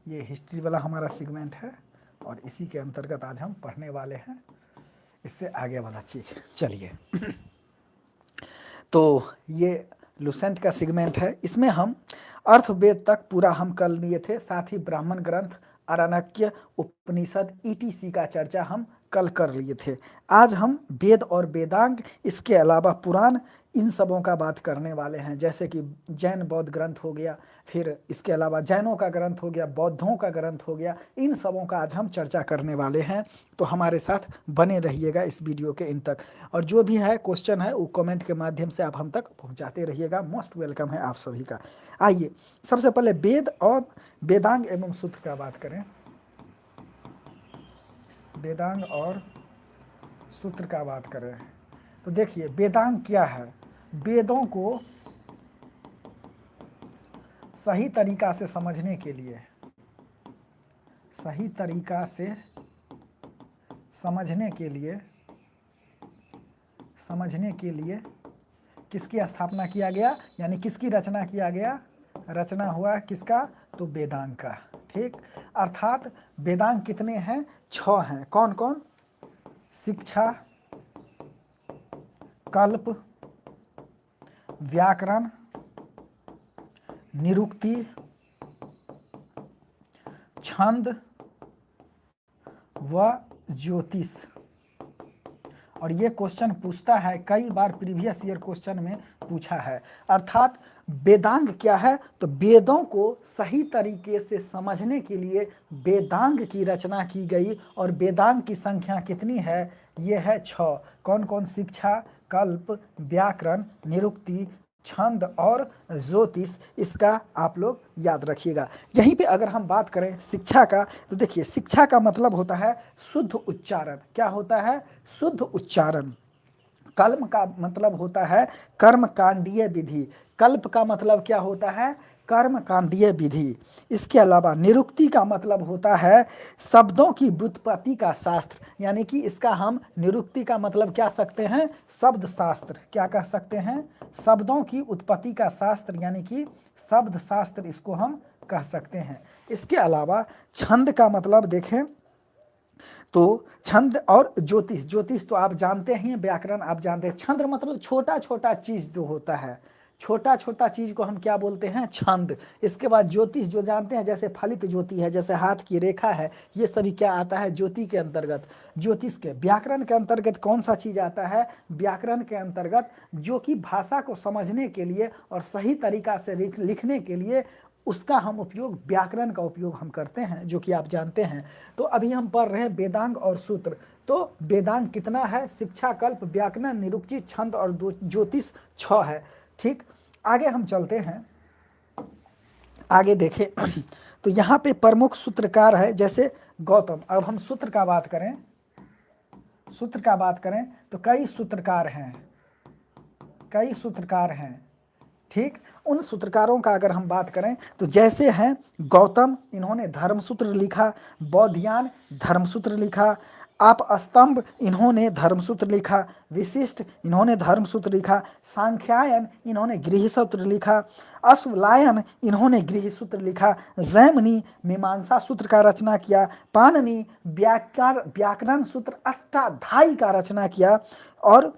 ये हिस्ट्री वाला हमारा सेगमेंट है और इसी के अंतर्गत आज हम पढ़ने वाले हैं इससे आगे वाला चीज़। चलिए तो ये लुसेंट का सेगमेंट है, इसमें हम अर्थवेद तक पूरा हम कर लिए थे, साथ ही ब्राह्मण ग्रंथ, आरण्यक, उपनिषद, ईटीसी का चर्चा हम कल कर लिए थे। आज हम वेद और वेदांग, इसके अलावा पुराण, इन सबों का बात करने वाले हैं, जैसे कि जैन बौद्ध ग्रंथ हो गया, फिर इसके अलावा जैनों का ग्रंथ हो गया, बौद्धों का ग्रंथ हो गया, इन सबों का आज हम चर्चा करने वाले हैं। तो हमारे साथ बने रहिएगा इस वीडियो के इन तक, और जो भी है क्वेश्चन है वो कमेंट के माध्यम से आप हम तक पहुंचाते रहिएगा। मोस्ट वेलकम है आप सभी का। आइए सबसे पहले वेद और वेदांग एवं सूत्र का बात करें। वेदांग और सूत्र का बात करें तो देखिए वेदांग क्या है। वेदों को सही तरीका से समझने के लिए, सही तरीका से समझने के लिए किसकी स्थापना किया गया, यानी किसकी रचना किया गया, रचना हुआ किसका, तो वेदांग का। ठीक, अर्थात वेदांग कितने हैं, 6 हैं। कौन कौन, शिक्षा, कल्प, व्याकरण, निरुक्ति, छंद व ज्योतिष। और ये क्वेश्चन पूछता है, कई बार प्रीवियस ईयर क्वेश्चन में पूछा है। अर्थात वेदांग क्या है, तो वेदों को सही तरीके से समझने के लिए वेदांग की रचना की गई, और वेदांग की संख्या कितनी है, ये है 6। कौन कौन, शिक्षा, कल्प, व्याकरण, निरुक्ति, छंद और ज्योतिष। इसका आप लोग याद रखिएगा। यहीं पे अगर हम बात करें शिक्षा का, तो देखिए शिक्षा का मतलब होता है शुद्ध उच्चारण। क्या होता है, शुद्ध उच्चारण। कल्म का मतलब होता है कर्मकांडीय विधि। कल्प का मतलब क्या होता है, कर्मकांडीय विधि। इसके अलावा निरुक्ति का मतलब होता है शब्दों की व्युत्पत्ति का शास्त्र, यानी कि इसका हम निरुक्ति का मतलब क्या सकते हैं, शब्द शास्त्र। क्या कह सकते हैं, शब्दों की उत्पत्ति का शास्त्र, यानी कि शब्द शास्त्र इसको हम कह सकते हैं। इसके अलावा छंद का मतलब देखें तो छंद और ज्योतिष। ज्योतिष तो आप जानते हैं, व्याकरण आप जानते हैं। छंद मतलब छोटा छोटा चीज जो होता है, छोटा छोटा चीज को हम क्या बोलते हैं, छंद। इसके बाद ज्योतिष जो जानते हैं, जैसे फलित ज्योति है, जैसे हाथ की रेखा है, ये सभी क्या आता है, ज्योति के अंतर्गत। ज्योतिष के व्याकरण के अंतर्गत कौन सा चीज आता है, व्याकरण के अंतर्गत जो कि भाषा को समझने के लिए और सही तरीका से लिखने के लिए उसका हम उपयोग, व्याकरण का उपयोग हम करते हैं, जो कि आप जानते हैं। तो अभी हम पढ़ रहे हैं वेदांग और सूत्र। तो वेदांग कितना है, शिक्षा, कल्प, व्याकरण, निरुक्ति, छंद और ज्योतिष 6 है। ठीक, आगे हम चलते हैं, आगे देखें तो यहाँ पे प्रमुख सूत्रकार है जैसे गौतम। अब हम सूत्र का बात करें, सूत्र का बात करें तो कई सूत्रकार हैं, कई सूत्रकार हैं। ठीक, उन सूत्रकारों का अगर हम बात करें तो जैसे हैं गौतम, इन्होंने धर्मसूत्र लिखा, बौधियान धर्मसूत्र लिखा, आप स्तंभ, इन्होंने धर्मसूत्र लिखा, विशिष्ट, इन्होंने धर्मसूत्र लिखा, सांख्यायन, इन्होंने गृहसूत्र लिखा, अश्वलायन, इन्होंने गृहसूत्र लिखा, जैमिनी मीमांसा सूत्र का रचना किया, पाणिनि व्याकरण सूत्र अष्टाध्यायी का रचना किया। और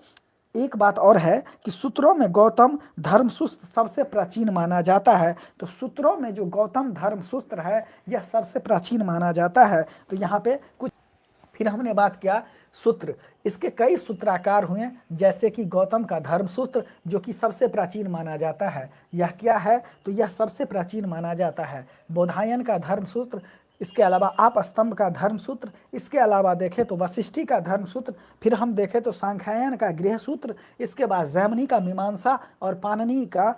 एक बात और है कि सूत्रों में गौतम धर्मसूत्र सबसे प्राचीन माना जाता है। तो सूत्रों में जो गौतम धर्मसूत्र है यह सबसे प्राचीन माना जाता है। तो यहाँ पे कुछ, फिर हमने बात किया सूत्र, इसके कई सूत्राकार हुए, जैसे कि गौतम का धर्मसूत्र जो कि सबसे प्राचीन माना जाता है, यह क्या है, तो यह सबसे प्राचीन माना जाता है। बौधायन का धर्मसूत्र, इसके अलावा आप स्तंभ का धर्मसूत्र, इसके अलावा देखें तो वशिष्ठी का धर्मसूत्र, फिर हम देखें तो सांख्यायन का गृहसूत्र, इसके बाद जैमिनी का मीमांसा और पाणिनि का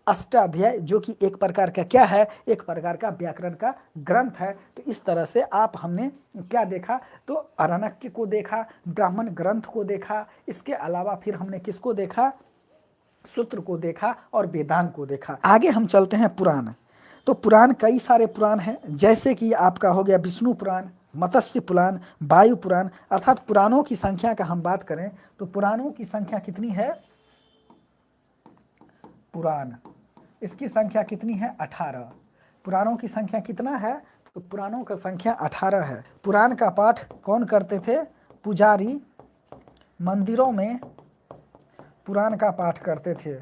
अष्टाध्यायी, जो कि एक प्रकार का क्या है, एक प्रकार का व्याकरण का ग्रंथ है। तो इस तरह से आप हमने क्या देखा, तो आरण्यक को देखा, ब्राह्मण ग्रंथ को देखा, इसके अलावा फिर हमने किसको देखा, सूत्र को देखा और वेदांग को देखा। आगे हम चलते हैं पुराण। तो पुराण कई सारे पुराण हैं, जैसे कि आपका हो गया विष्णु पुराण, मत्स्य पुराण, वायु पुराण। अर्थात पुराणों की संख्या का हम बात करें तो पुराणों की संख्या कितनी है, पुराण, इसकी संख्या कितनी है, 18। पुराणों की संख्या कितना है, तो पुराणों का संख्या 18 है। पुराण का पाठ कौन करते थे? पुजारी मंदिरों में पुराण का पाठ करते थे,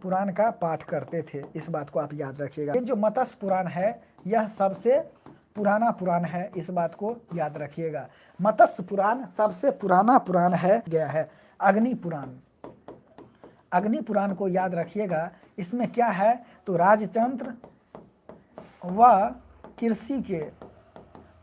पुराण का पाठ करते थे। इस बात को आप याद रखिएगा। ये जो मत्स्य पुराण है यह सबसे पुराना पुराण है, इस बात को याद रखिएगा। मत्स्य पुराण सबसे पुराना पुराण है गया है। अग्नि पुराण, अग्नि पुराण को याद रखिएगा। इसमें क्या है तो राजतंत्र व कृषि के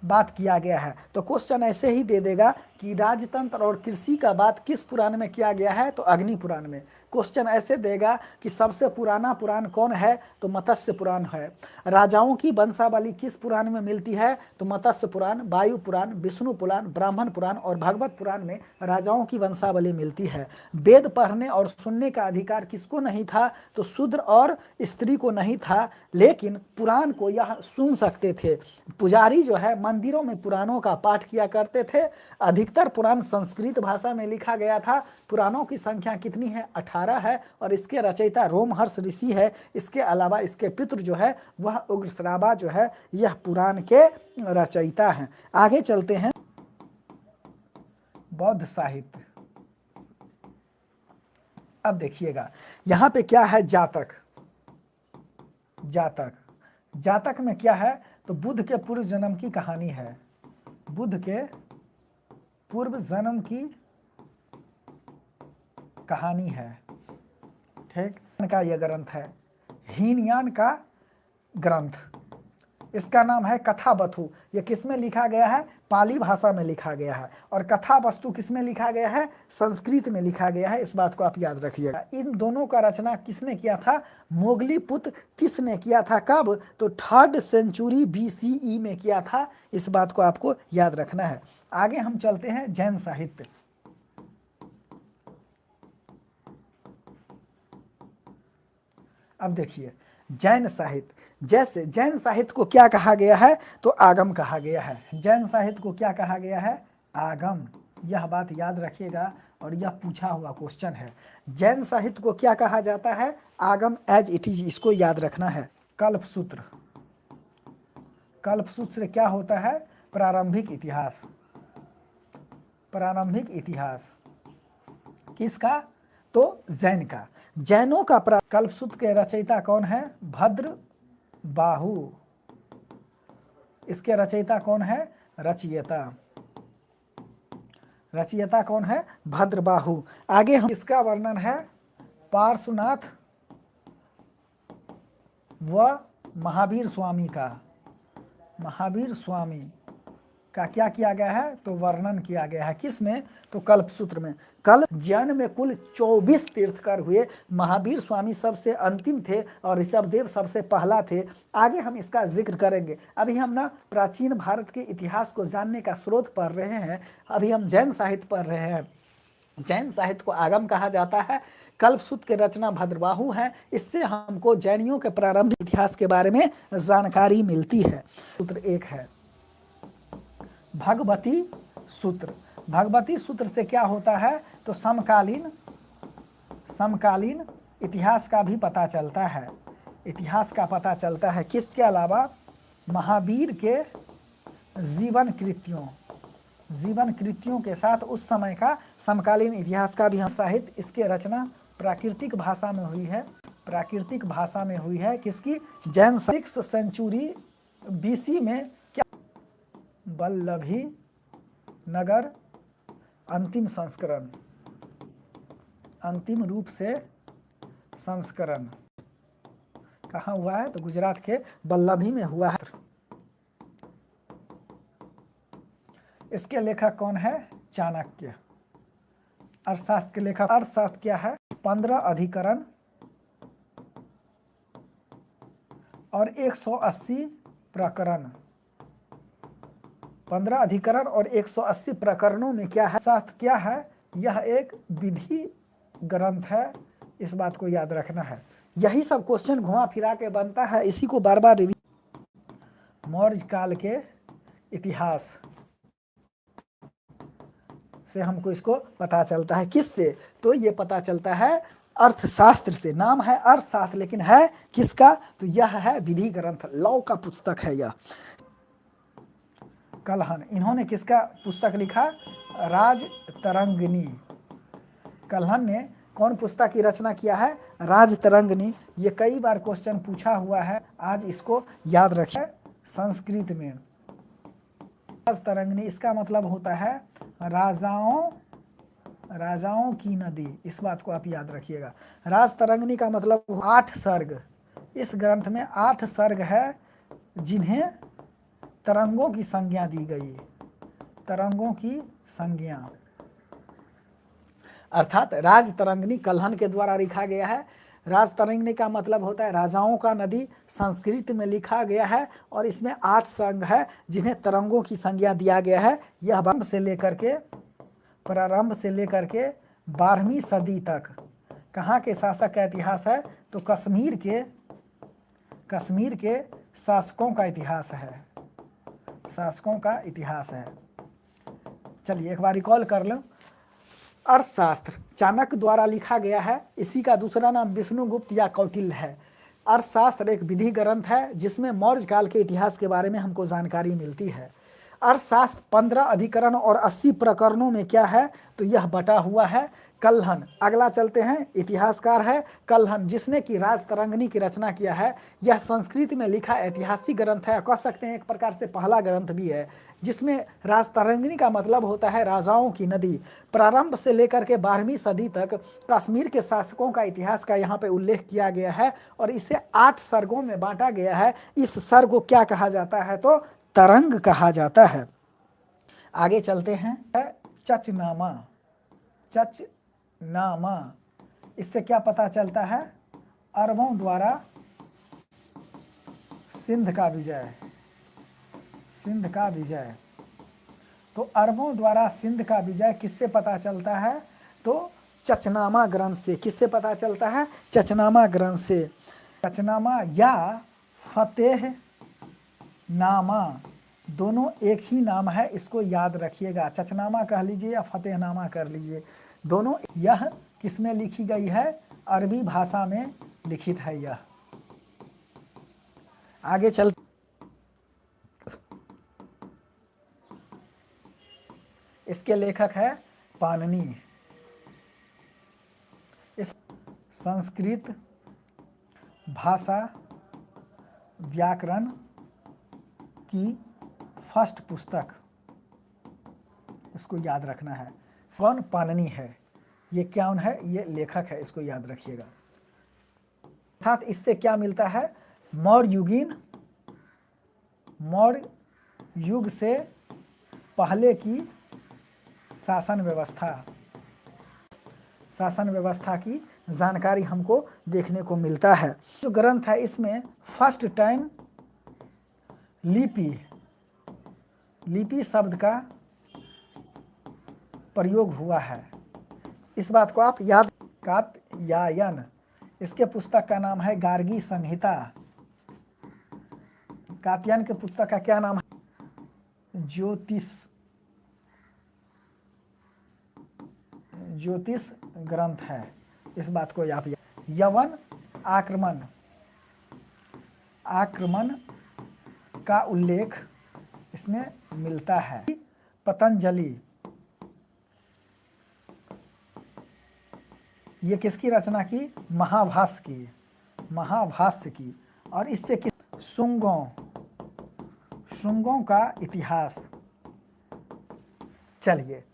बात किया गया है। तो क्वेश्चन ऐसे ही दे देगा कि राजतंत्र और कृषि का बात किस पुराण में किया गया है, तो अग्नि पुराण में। क्वेश्चन ऐसे देगा कि सबसे पुराना पुराण कौन है, तो मत्स्य पुराण है। राजाओं की वंशावली किस पुराण में मिलती है, तो मत्स्य पुराण, वायु पुराण, विष्णु पुराण, ब्राह्मण पुराण और भागवत पुराण में राजाओं की वंशावली मिलती है। वेद पढ़ने और सुनने का अधिकार किसको नहीं था, तो शूद्र और स्त्री को नहीं था, लेकिन पुराण को यह सुन सकते थे। पुजारी जो है मंदिरों में पुराणों का पाठ किया करते थे। अधिकतर पुराण संस्कृत भाषा में लिखा गया था। पुराणों की संख्या कितनी है? 18 है और इसके रचयिता रोमहर्ष ऋषि है। इसके अलावा इसके पितृ जो है वह उग्रश्रावा जो है यह पुराण के रचयिता हैं। आगे चलते हैं। बौद्ध साहित्य, अब देखिएगा यहां पे क्या है, जातक। जातक, जातक में क्या है तो बुद्ध के पूर्व जन्म की कहानी है। बुद्ध के पूर्व जन्म की कहानी है, ठीक। का यह ग्रंथ है, हीनयान का ग्रंथ। इसका नाम है कथा बथु। यह किस में लिखा गया है? पाली भाषा में लिखा गया है। और कथा वस्तु किस में लिखा गया है? संस्कृत में लिखा गया है। इस बात को आप याद रखिएगा। इन दोनों का रचना किसने किया था? मोगलीपुत्र तिस ने किया था। कब? तो 3rd सेंचुरी BCE में किया था। इस बात को आपको याद रखना है। आगे हम चलते हैं जैन साहित्य। अब देखिए जैन साहित्य, जैसे जैन साहित्य को क्या कहा गया है तो आगम कहा गया है। जैन साहित्य को क्या कहा गया है? आगम। यह बात याद रखिएगा और यह पूछा हुआ क्वेश्चन है। जैन साहित्य को क्या कहा जाता है? आगम, एज इट इज, इसको याद रखना है। कल्पसूत्र, कल्पसूत्र क्या होता है? प्रारंभिक इतिहास। प्रारंभिक इतिहास किसका? तो जैन का। जैनों का कल्पसूत्र के रचयिता कौन है? भद्र बाहु। इसके रचयिता कौन है? रचयिता, रचयिता कौन है? भद्रबाहु। आगे हम इसका वर्णन है पार्श्वनाथ व महावीर स्वामी का। महावीर स्वामी का क्या किया गया है तो वर्णन किया गया है। किस में? तो कल्पसूत्र में। कल्प जैन में कुल 24 तीर्थकर हुए। महावीर स्वामी सबसे अंतिम थे और ऋषभदेव सबसे पहला थे। आगे हम इसका जिक्र करेंगे। अभी हम ना प्राचीन भारत के इतिहास को जानने का स्रोत पढ़ रहे हैं। अभी हम जैन साहित्य पढ़ रहे हैं। जैन साहित्य को आगम कहा जाता है। कल्पसूत्र के रचना भद्रबाहु है। इससे हमको जैनियों के प्रारंभिक इतिहास के बारे में जानकारी मिलती है। सूत्र एक है भगवती सूत्र। भगवती सूत्र से क्या होता है तो समकालीन, समकालीन इतिहास का भी पता चलता है। इतिहास का पता चलता है। किसके अलावा? महावीर के जीवन कृत्यों, जीवन कृत्यों के साथ उस समय का समकालीन इतिहास का भी साहित्य। इसके रचना प्राकृतिक भाषा में हुई है। प्राकृतिक भाषा में हुई है। किसकी? जैन। 6th सेंचुरी BC में वल्लभी नगर अंतिम संस्करण, अंतिम रूप से संस्करण कहाँ हुआ है तो गुजरात के वल्लभी में हुआ है। इसके लेखक कौन है? चाणक्य। अर्थशास्त्र के लेखक। अर्थशास्त्र क्या है? 15 अधिकरण और 180 प्रकरण। 15 अधिकरण और 180 प्रकरणों में क्या है? शास्त्र क्या है? यह एक विधि ग्रंथ है। इस बात को याद रखना है। यही सब क्वेश्चन घुमा फिरा के बनता है। इसी को बार बार रिवीजन। मौर्य काल के इतिहास से हमको इसको पता चलता है। किससे? तो ये पता चलता है अर्थशास्त्र से। नाम है अर्थशास्त्र लेकिन है किसका? तो यह है विधि ग्रंथ, लॉ का पुस्तक है यह। कल्हण। इन्होंने किसका पुस्तक लिखा? राजतरंगिणी। कल्हण ने कौन पुस्तक की रचना किया है? राजतरंगिणी। ये कई बार क्वेश्चन पूछा हुआ है, आज इसको याद रखिए संस्कृत में। राजतरंगिणी इसका मतलब होता है राजाओं की नदी। इस बात को आप याद रखिएगा। राजतरंगिणी का मतलब 8 सर्ग। इस ग्रंथ में 8 सर्ग है जिन्हें तरंगों की संज्ञा दी गई। तरंगों की संज्ञा अर्थात राजतरंगिणी कल्हण के द्वारा लिखा गया है। राजतरंगिणी का मतलब होता है राजाओं का नदी, संस्कृत में लिखा गया है और इसमें 8 सर्ग है जिन्हें तरंगों की संज्ञा दिया गया है। यह प्रारंभ से लेकर के 12वीं सदी तक कहाँ के शासक का इतिहास है? तो कश्मीर के शासकों का इतिहास है। शासकों का इतिहास है। चलिए एक बार रिकॉल कर लो। अर्थशास्त्र चाणक्य द्वारा लिखा गया है। इसी का दूसरा नाम विष्णुगुप्त या कौटिल्य है। अर्थशास्त्र एक विधि ग्रंथ है जिसमें मौर्य काल के इतिहास के बारे में हमको जानकारी मिलती है। अर्थशास्त्र 15 अधिकरण और 80 प्रकरणों में क्या है? तो यह बटा हुआ है। कल्हण, अगला चलते हैं, इतिहासकार है कल्हण जिसने कि राजतरंगिणी की रचना किया है। यह संस्कृत में लिखा ऐतिहासिक ग्रंथ है, कह सकते हैं एक प्रकार से पहला ग्रंथ भी है, जिसमें राजतरंगिणी का मतलब होता है राजाओं की नदी। प्रारंभ से लेकर के 12वीं सदी तक कश्मीर के शासकों का इतिहास का यहाँ पे उल्लेख किया गया है और इसे 8 सर्गों में बांटा गया है। इस सर्ग को क्या कहा जाता है? तो तरंग कहा जाता है। आगे चलते हैं, चचनामा। इससे क्या पता चलता है? अरबों द्वारा सिंध का विजय। तो अरबों द्वारा सिंध का विजय किससे पता चलता है? तो चचनामा ग्रंथ से। किससे पता चलता है? चचनामा ग्रंथ से। चचनामा या फतेह नामा दोनों एक ही नाम है, इसको याद रखिएगा। चचनामा कह लीजिए या फतेहनामा कर लीजिए, दोनों। यह किसमें लिखी गई है? अरबी भाषा में लिखित है यह। आगे चल, इसके लेखक है पाणिनि। इस संस्कृत भाषा व्याकरण की फर्स्ट पुस्तक, इसको याद रखना है। कौन? पाणिनि है। ये कौन है? ये लेखक है, इसको याद रखिएगा। अर्थात इससे क्या मिलता है? मौर्य युग से पहले की शासन व्यवस्था की जानकारी हमको देखने को मिलता है। जो ग्रंथ है इसमें फर्स्ट टाइम लिपि शब्द का प्रयोग हुआ है। इस बात को आप याद। कात्यायन, इसके पुस्तक का नाम है गार्गी संहिता। कात्यायन के पुस्तक का क्या नाम है? ज्योतिष ग्रंथ है। इस बात को आप यवन आक्रमण का उल्लेख इसमें मिलता है। पतंजलि, ये किसकी रचना की? महाभाष्य की। और इससे शुंगों का इतिहास। चलिए,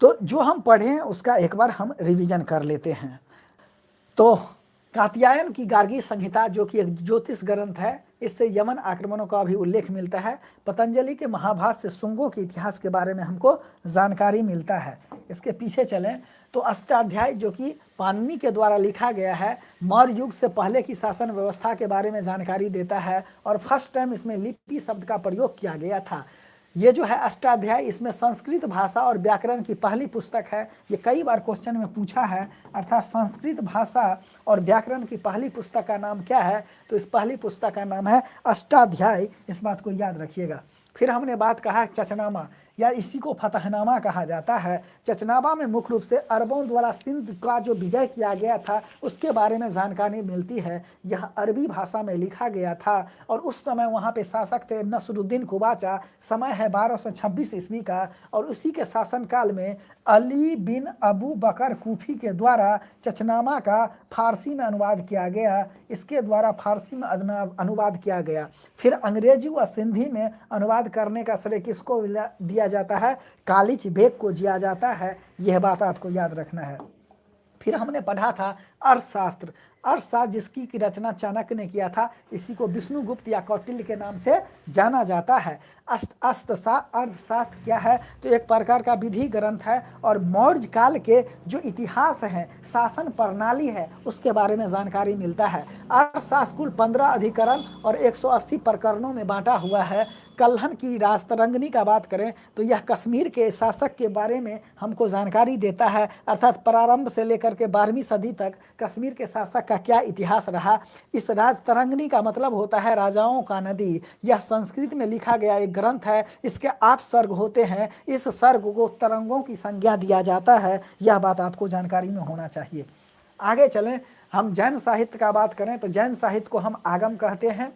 तो जो हम पढ़े हैं उसका एक बार हम रिवीजन कर लेते हैं। तो कात्यायन की गार्गी संहिता जो कि एक ज्योतिष ग्रंथ है, इससे यमन आक्रमणों का भी उल्लेख मिलता है। पतंजलि के महाभाष्य से शुंगों के इतिहास के बारे में हमको जानकारी मिलता है। इसके पीछे चलें तो अष्टाध्याय जो कि पाणिनि के द्वारा लिखा गया है, मौर्य युग से पहले की शासन व्यवस्था के बारे में जानकारी देता है और फर्स्ट टाइम इसमें लिपि शब्द का प्रयोग किया गया था। ये जो है अष्टाध्याय, इसमें संस्कृत भाषा और व्याकरण की पहली पुस्तक है। ये कई बार क्वेश्चन में पूछा है, अर्थात संस्कृत भाषा और व्याकरण की पहली पुस्तक का नाम क्या है? तो इस पहली पुस्तक का नाम है अष्टाध्याय। इस बात को याद रखिएगा। फिर हमने बात कहा चचनामा, या इसी को फतहनामा कहा जाता है। चचनामा में मुख्य रूप से अरबों द्वारा सिंध का जो विजय किया गया था उसके बारे में जानकारी मिलती है। यह अरबी भाषा में लिखा गया था और उस समय वहाँ पे शासक थे नसरुद्दीन कुबाचा। समय है 1226 ईस्वी का और उसी के शासनकाल में अली बिन अबू बकर कूफी के द्वारा चचनामा का फारसी में अनुवाद किया गया। इसके द्वारा फारसी में अनुवाद किया गया। फिर अंग्रेजी व सिंधी में अनुवाद करने का श्रेय किसको दिया जाता है? कालिच बेग को दिया जाता है। यह बात आपको याद रखना है। फिर हमने पढ़ा था अर्थशास्त्र। अर्थशास्त्र जिसकी की रचना चाणक्य ने किया था, इसी को विष्णुगुप्त या कौटिल्य के नाम से जाना जाता है। अर्थशास्त्र क्या है? तो एक प्रकार का विधि ग्रंथ है और मौर्य काल के जो इतिहास है, शासन प्रणाली है, उसके बारे में जानकारी मिलता है। अर्थशास्त्र कुल 15 अधिकरण और 180 प्रकरणों में बांटा हुआ है। कल्हण की राजतरंगिणी का बात करें तो यह कश्मीर के शासक के बारे में हमको जानकारी देता है, अर्थात प्रारंभ से लेकर के 12वीं सदी तक कश्मीर के शासक का क्या इतिहास रहा। इस राजतरंगिणी का मतलब होता है राजाओं का नदी। यह संस्कृत में लिखा गया एक ग्रंथ है। इसके 8 सर्ग होते हैं। इस सर्ग को तरंगों की संज्ञा दिया जाता है। यह बात आपको जानकारी में होना चाहिए। आगे चलें, हम जैन साहित्य का बात करें तो जैन साहित्य को हम आगम कहते हैं,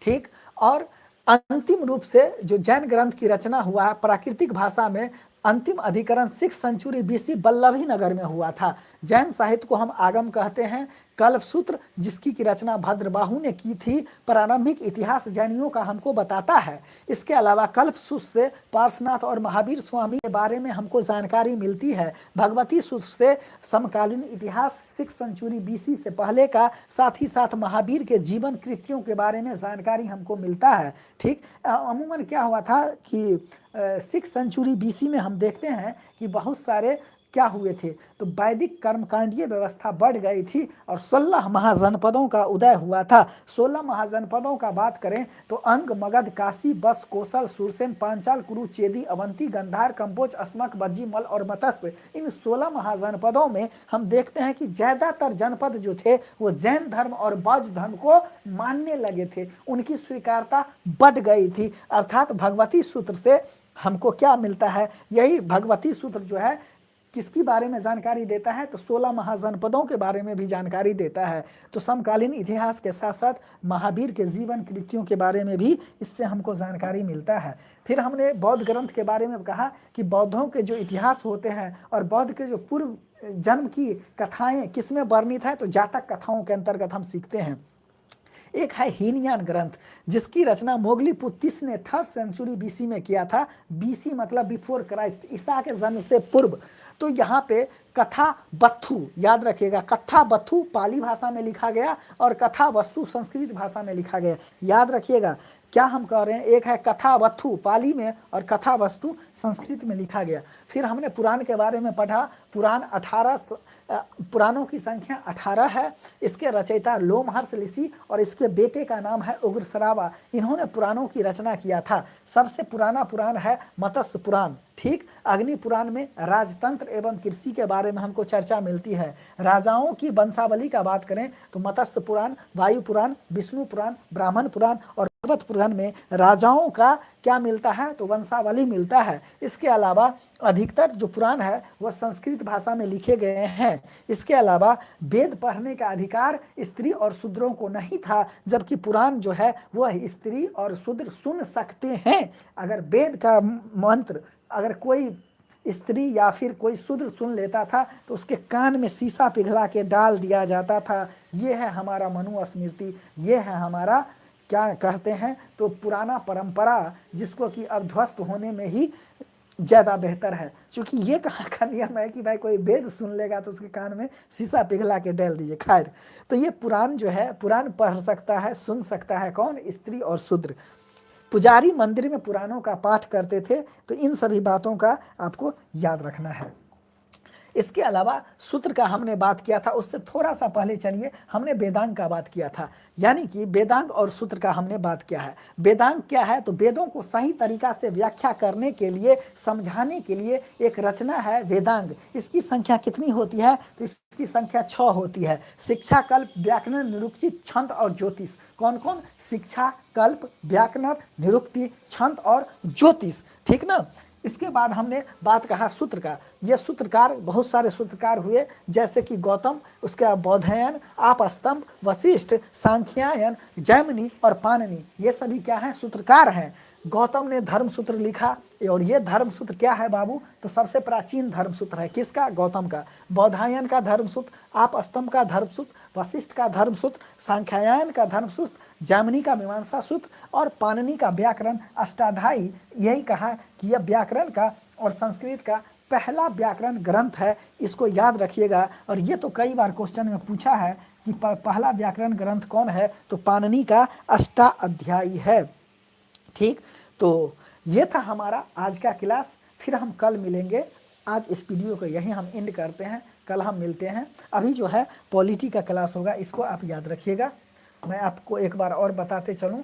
ठीक। और अंतिम रूप से जो जैन ग्रंथ की रचना हुआ है प्राकृतिक भाषा में, अंतिम अधिकरण 6 सेंचुरी बीसी वल्लभी नगर में हुआ था। जैन साहित्य को हम आगम कहते हैं। कल्पसूत्र जिसकी की रचना भद्रबाहु ने की थी, प्रारंभिक इतिहास जैनियों का हमको बताता है। इसके अलावा कल्पसूत्र से पार्श्वनाथ और महावीर स्वामी के बारे में हमको जानकारी मिलती है। भगवती सूत्र से समकालीन इतिहास 6 सेंचुरी बीसी से पहले का, साथ ही साथ महावीर के जीवन कृत्यों के बारे में जानकारी हमको मिलता है, ठीक। अमूमन क्या हुआ था कि 6 सेंचुरी बीसी में हम देखते हैं कि बहुत सारे क्या हुए थे, तो वैदिक कर्मकांडीय व्यवस्था बढ़ गई थी और 16 महाजनपदों का उदय हुआ था। 16 महाजनपदों का बात करें तो अंग, मगध, काशी, बस, कौशल, सुरसेन, पांचाल, कुरु, चेदी, अवंती, गंधार, कंबोज, अस्मक, बज्जी, मल और मत्स्य, इन 16 महाजनपदों में हम देखते हैं कि ज्यादातर जनपद जो थे वो जैन धर्म और बौद्ध धर्म को मानने लगे थे। उनकी स्वीकारता बढ़ गई थी। अर्थात भगवती सूत्र से हमको क्या मिलता है? यही भगवती सूत्र जो है किसकी बारे में जानकारी देता है? तो 16 महाजनपदों के बारे में भी जानकारी देता है। तो समकालीन इतिहास के साथ साथ महावीर के जीवन कृत्यों के बारे में भी इससे हमको जानकारी मिलता है। फिर हमने बौद्ध ग्रंथ के बारे में कहा कि बौद्धों के जो इतिहास होते हैं और बौद्ध के जो पूर्व जन्म की कथाएं किसमें वर्णित है, तो जातक कथाओं के अंतर्गत हम सीखते हैं। एक है हीनयान ग्रंथ जिसकी रचना मोगलीपुत्तिस ने 3rd सेंचुरी बीसी में किया था। बीसी मतलब बिफोर क्राइस्ट, ईसा के जन्म से पूर्व। तो यहाँ पे कथा बथु, याद रखिएगा, कथा बथु पाली भाषा में लिखा गया और कथा वस्तु संस्कृत भाषा में लिखा गया। याद रखिएगा क्या हम कह रहे हैं, एक है कथा वथु पाली में और कथा वस्तु संस्कृत में लिखा गया। फिर हमने पुराण के बारे में पढ़ा। पुराण 18 पुराणों की संख्या 18 है। इसके रचयिता लोमहर्ष ऋषि और इसके बेटे का नाम है उग्रश्रावा। इन्होंने पुराणों की रचना किया था। सबसे पुराना पुराण है मत्स्य पुराण, ठीक। अग्नि पुराण में राजतंत्र एवं कृषि के बारे में हमको चर्चा मिलती है। राजाओं की वंशावली का बात करें तो मत्स्य पुराण, वायु पुराण, विष्णु पुराण, ब्राह्मण पुराण और भागवत पुराण में राजाओं का क्या मिलता है, तो वंशावली मिलता है। इसके अलावा अधिकतर जो पुराण है वह संस्कृत भाषा में लिखे गए हैं। इसके अलावा वेद पढ़ने का अधिकार स्त्री और शूद्रों को नहीं था, जबकि पुराण जो है वह स्त्री और शूद्र सुन सकते हैं। अगर वेद का मंत्र अगर कोई स्त्री या फिर कोई शूद्र सुन लेता था तो उसके कान में शीशा पिघला के डाल दिया जाता था। ये है हमारा मनुस्मृति, ये है हमारा क्या कहते हैं, तो पुराना परंपरा, जिसको कि अब ध्वस्त होने में ही ज़्यादा बेहतर है। क्योंकि ये कहाँ का नियम है कि भाई कोई वेद सुन लेगा तो उसके कान में शीशा पिघला के डाल दीजिए। खैर, तो ये पुराण जो है, पुराण पढ़ सकता है, सुन सकता है कौन? स्त्री और शूद्र। पुजारी मंदिर में पुराणों का पाठ करते थे। तो इन सभी बातों का आपको याद रखना है। इसके अलावा सूत्र का हमने बात किया था, उससे थोड़ा सा पहले चलिए हमने वेदांग का बात किया था, यानी कि वेदांग और सूत्र का हमने बात किया है। वेदांग क्या है, तो वेदों को सही तरीका से व्याख्या करने के लिए, समझाने के लिए एक रचना है वेदांग। इसकी संख्या कितनी होती है, तो इसकी संख्या 6 होती है। शिक्षा, कल्प, व्याकरण, निरुक्ति, छंद और ज्योतिष। कौन कौन? शिक्षा, कल्प, व्याकरण, निरुक्ति, छंद और ज्योतिष, ठीक ना। इसके बाद हमने बात कहा सूत्र का। ये सूत्रकार, बहुत सारे सूत्रकार हुए, जैसे कि गौतम, उसके बाद बौधायन, आपस्तंभ, वशिष्ठ, सांख्यायन, जैमिनी और पाणिनि, ये सभी क्या हैं? सूत्रकार हैं। गौतम ने धर्मसूत्र लिखा, और ये धर्मसूत्र क्या है बाबू, तो सबसे प्राचीन धर्मसूत्र है। किसका? गौतम का। बौधायन का धर्मसूत्र, आपस्तंभ का धर्मसूत्र, वशिष्ठ का धर्मसूत्र, सांख्यायन का धर्मसूत्र, जैमिनी का मीमांसा सूत्र और पाणिनि का व्याकरण अष्टाध्यायी। यही कहा कि यह व्याकरण का और संस्कृत का पहला व्याकरण ग्रंथ है, इसको याद रखिएगा। और ये तो कई बार क्वेश्चन में पूछा है कि पहला व्याकरण ग्रंथ कौन है, तो पाणिनि का अष्टाध्यायी है, ठीक। तो ये था हमारा आज का क्लास, फिर हम कल मिलेंगे। आज इस वीडियो को यहीं हम एंड करते हैं, कल हम मिलते हैं। अभी जो है पॉलिटी का क्लास होगा, इसको आप याद रखिएगा। मैं आपको एक बार और बताते चलूँ